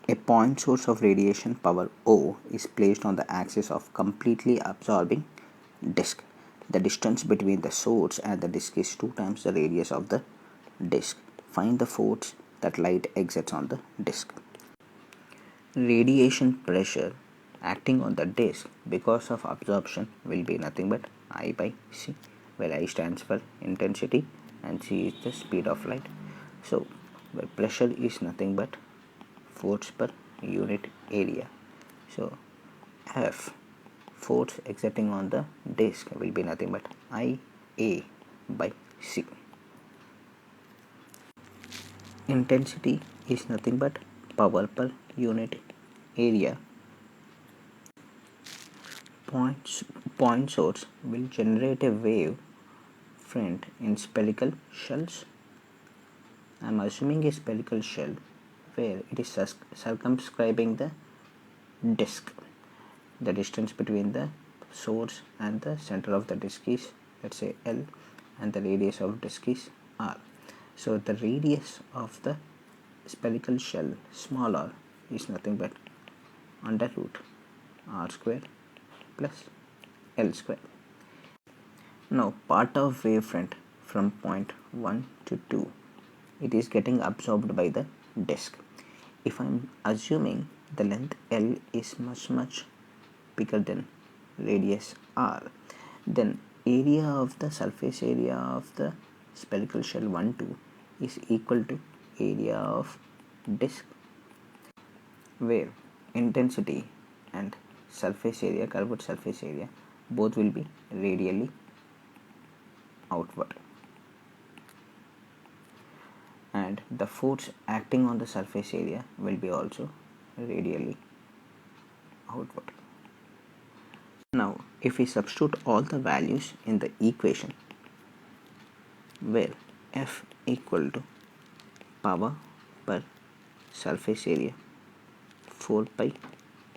A point source of radiation power O is placed on the axis of completely absorbing disk. The distance between the source and the disk is 2 times the radius of the disk. Find the force that light exerts on the disk. Radiation pressure acting on the disk because of absorption will be nothing but I by C, where I stands for intensity and C is the speed of light. So where pressure is nothing but force per unit area. So F, force exerting on the disk, will be nothing but IA by C. Intensity is nothing but power per unit area. Point source will generate a wave front in spherical shells. I am assuming a spherical shell where it is circumscribing the disk. The distance between the source and the center of the disk is, let's say, L, and the radius of disk is R. So the radius of the spherical shell, small r, is nothing but under root r square plus L square. Now part of wavefront from point 1 to 2, it is getting absorbed by the disk. If I am assuming the length L is much bigger than radius R, then area of the surface area of the spherical shell 1, 2 is equal to area of disk, where intensity and surface area, curved surface area, both will be radially outward, and the force acting on the surface area will be also radially outward. Now if we substitute all the values in the equation, where F equal to power per surface area 4 pi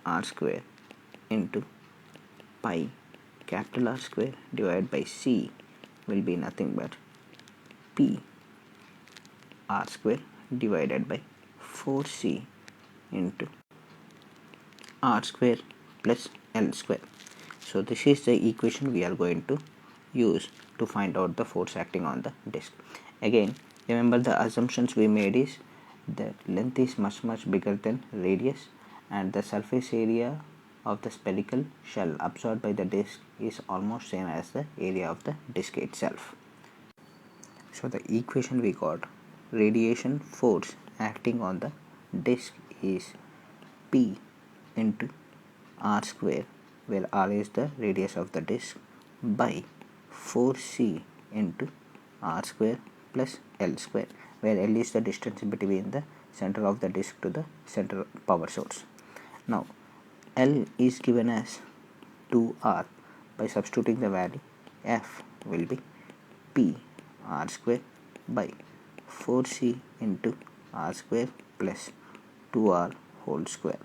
r square into pi capital R square divided by C will be nothing but P R square divided by 4C into R square plus L square. So this is the equation we are going to use to find out the force acting on the disk. Again, remember the assumptions we made is the length is much bigger than radius, and the surface area of the spherical shell absorbed by the disk is almost same as the area of the disk itself. So the equation we got, radiation force acting on the disk is P into R square, where R is the radius of the disk, by 4C into R square plus L square, where L is the distance between the center of the disk to the center power source. Now L is given as 2R. By substituting the value, F will be P R square by 4C into R square plus 2R whole square,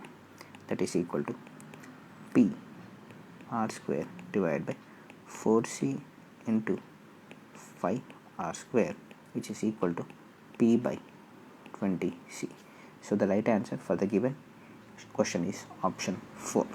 that is equal to P R square divided by 4C into 5R square, which is equal to P by 20C. So the right answer for the given question is option 4.